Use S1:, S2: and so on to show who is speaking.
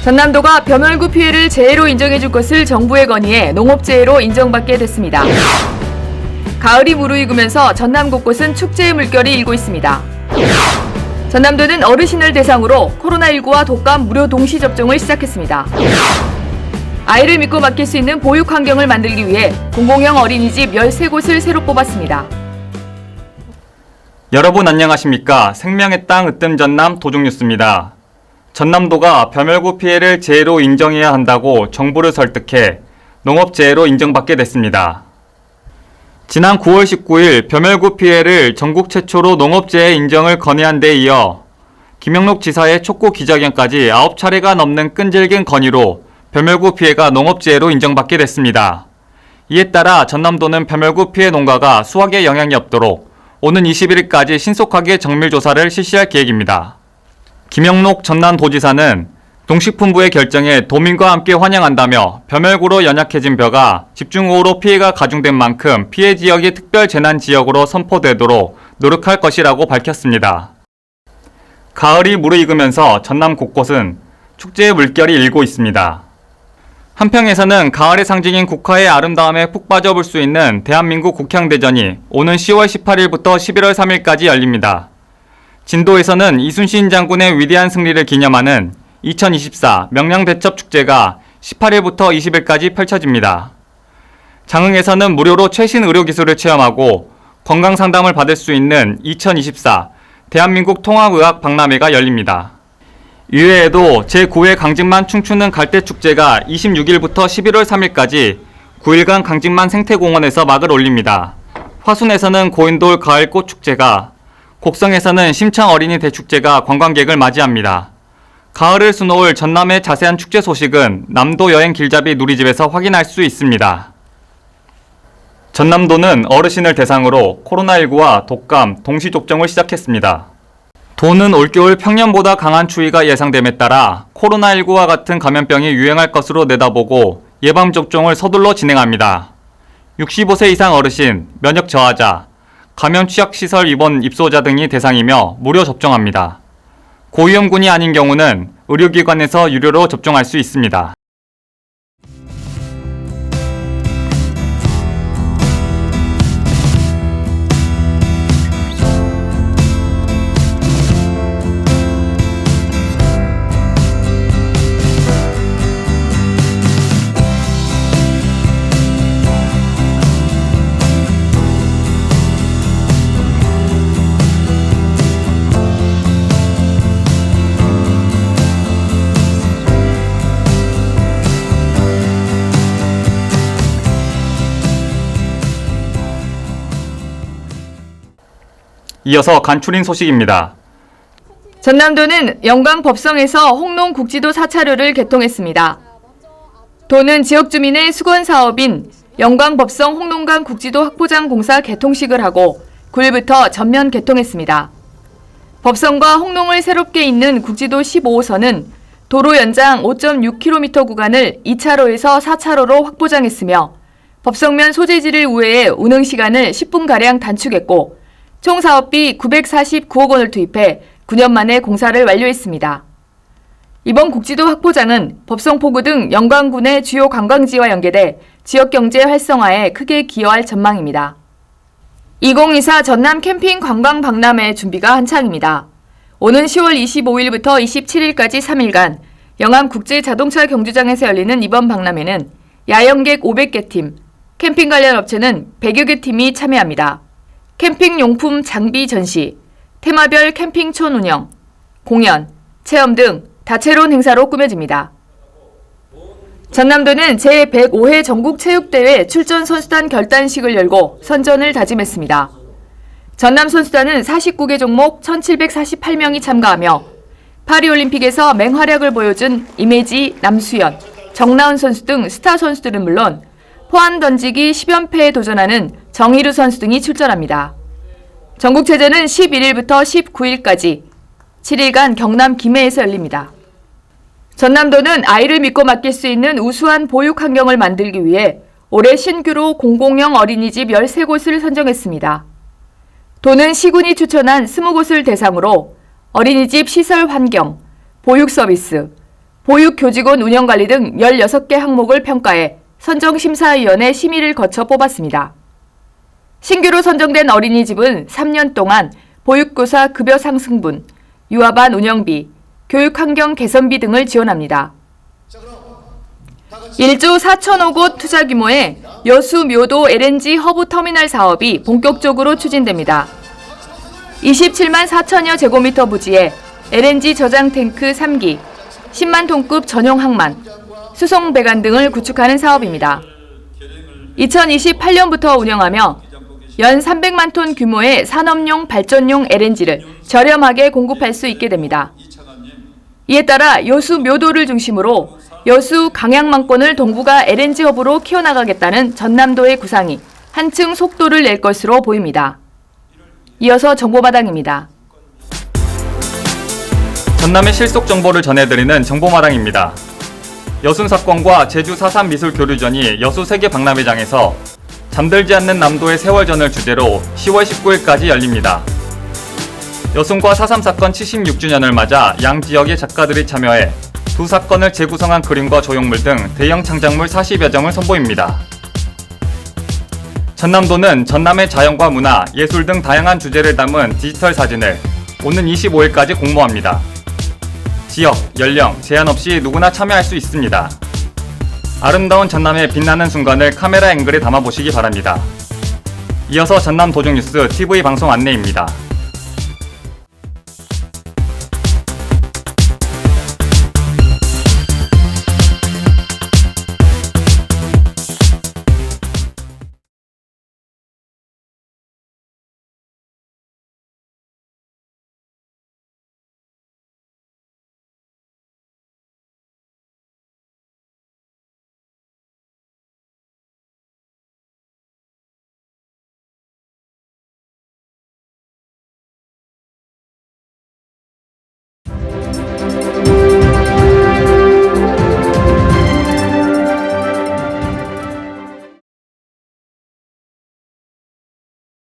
S1: 전남도가 벼멸구 피해를 재해로 인정해줄 것을 정부에 건의해 농업재해로 인정받게 됐습니다. 가을이 무르익으면서 전남 곳곳은 축제의 물결이 일고 있습니다. 전남도는 어르신을 대상으로 코로나19와 독감 무료 동시 접종을 시작했습니다. 아이를 믿고 맡길 수 있는 보육 환경을 만들기 위해 공공형 어린이집 13곳을 새로 뽑았습니다.
S2: 여러분 안녕하십니까? 생명의 땅 으뜸 전남 도종뉴스입니다. 전남도가 벼멸구 피해를 재해로 인정해야 한다고 정부를 설득해 농업재해로 인정받게 됐습니다. 지난 9월 19일 벼멸구 피해를 전국 최초로 농업재해 인정을 건의한 데 이어 김영록 지사의 촉구 기자회견까지 9차례가 넘는 끈질긴 건의로 벼멸구 피해가 농업재해로 인정받게 됐습니다. 이에 따라 전남도는 벼멸구 피해 농가가 수확에 영향이 없도록 오는 21일까지 신속하게 정밀조사를 실시할 계획입니다. 김영록 전남도지사는 농식품부의 결정에 도민과 함께 환영한다며 벼멸구로 연약해진 벼가 집중호우로 피해가 가중된 만큼 피해 지역이 특별재난지역으로 선포되도록 노력할 것이라고 밝혔습니다. 가을이 무르익으면서 전남 곳곳은 축제의 물결이 일고 있습니다. 한평에서는 가을의 상징인 국화의 아름다움에 푹 빠져볼 수 있는 대한민국 국향대전이 오는 10월 18일부터 11월 3일까지 열립니다. 진도에서는 이순신 장군의 위대한 승리를 기념하는 2024 명량대첩축제가 18일부터 20일까지 펼쳐집니다. 장흥에서는 무료로 최신 의료기술을 체험하고 건강상담을 받을 수 있는 2024 대한민국 통합의학 박람회가 열립니다. 이외에도 제9회 강진만 춤추는 갈대축제가 26일부터 11월 3일까지 9일간 강진만 생태공원에서 막을 올립니다. 화순에서는 고인돌 가을꽃축제가, 곡성에서는 심창 어린이 대축제가 관광객을 맞이합니다. 가을을 수놓을 전남의 자세한 축제 소식은 남도 여행 길잡이 누리집에서 확인할 수 있습니다. 전남도는 어르신을 대상으로 코로나19와 독감 동시 접종을 시작했습니다. 도는 올겨울 평년보다 강한 추위가 예상됨에 따라 코로나19와 같은 감염병이 유행할 것으로 내다보고 예방접종을 서둘러 진행합니다. 65세 이상 어르신, 면역 저하자, 감염 취약시설 입원 입소자 등이 대상이며 무료 접종합니다. 고위험군이 아닌 경우는 의료기관에서 유료로 접종할 수 있습니다. 이어서 간추린 소식입니다.
S1: 전남도는 영광 법성에서 홍농 국지도 4차로를 개통했습니다. 도는 지역 주민의 수건 사업인 영광 법성 홍농강 국지도 확보장 공사 개통식을 하고 9일부터 전면 개통했습니다. 법성과 홍농을 새롭게 잇는 국지도 15호선은 도로 연장 5.6km 구간을 2차로에서 4차로로 확보장했으며 법성면 소재지를 우회해 운행 시간을 10분가량 단축했고 총 사업비 949억 원을 투입해 9년 만에 공사를 완료했습니다. 이번 국지도 확보장은 법성포구 등 영광군의 주요 관광지와 연계돼 지역경제 활성화에 크게 기여할 전망입니다. 2024 전남 캠핑 관광 박람회 준비가 한창입니다. 오는 10월 25일부터 27일까지 3일간 영암국제자동차 경주장에서 열리는 이번 박람회는 야영객 500개 팀, 캠핑 관련 업체는 100여 개 팀이 참여합니다. 캠핑용품 장비 전시, 테마별 캠핑촌 운영, 공연, 체험 등 다채로운 행사로 꾸며집니다. 전남도는 제105회 전국체육대회 출전 선수단 결단식을 열고 선전을 다짐했습니다. 전남 선수단은 49개 종목 1,748명이 참가하며 파리올림픽에서 맹활약을 보여준 이매지, 남수연, 정나은 선수 등 스타 선수들은 물론 포환 던지기 10연패에 도전하는 정희루 선수 등이 출전합니다. 전국체전은 11일부터 19일까지 7일간 경남 김해에서 열립니다. 전남도는 아이를 믿고 맡길 수 있는 우수한 보육 환경을 만들기 위해 올해 신규로 공공형 어린이집 13곳을 선정했습니다. 도는 시군이 추천한 20곳을 대상으로 어린이집 시설 환경, 보육 서비스, 보육교직원 운영관리 등 16개 항목을 평가해 선정심사위원회 심의를 거쳐 뽑았습니다. 신규로 선정된 어린이집은 3년 동안 보육교사 급여 상승분, 유아반 운영비, 교육환경 개선비 등을 지원합니다. 1조 4천억 원 투자 규모의 여수 묘도 LNG 허브 터미널 사업이 본격적으로 추진됩니다. 27만 4천여 제곱미터 부지에 LNG 저장 탱크 3기, 10만 톤급 전용 항만, 수송 배관 등을 구축하는 사업입니다. 2028년부터 운영하며 연 300만 톤 규모의 산업용 발전용 LNG를 저렴하게 공급할 수 있게 됩니다. 이에 따라 여수 묘도를 중심으로 여수 강양만권을 동부가 LNG 허브로 키워나가겠다는 전남도의 구상이 한층 속도를 낼 것으로 보입니다. 이어서 정보마당입니다.
S2: 전남의 실속 정보를 전해드리는 정보마당입니다. 여순 사건과 제주 4.3 미술교류전이 여수 세계박람회장에서 잠들지 않는 남도의 세월전을 주제로 10월 19일까지 열립니다. 여순과 4.3 사건 76주년을 맞아 양 지역의 작가들이 참여해 두 사건을 재구성한 그림과 조형물 등 대형 창작물 40여 점을 선보입니다. 전남도는 전남의 자연과 문화, 예술 등 다양한 주제를 담은 디지털 사진을 오는 25일까지 공모합니다. 지역, 연령, 제한 없이 누구나 참여할 수 있습니다. 아름다운 전남의 빛나는 순간을 카메라 앵글에 담아보시기 바랍니다. 이어서 전남 도중뉴스 TV 방송 안내입니다.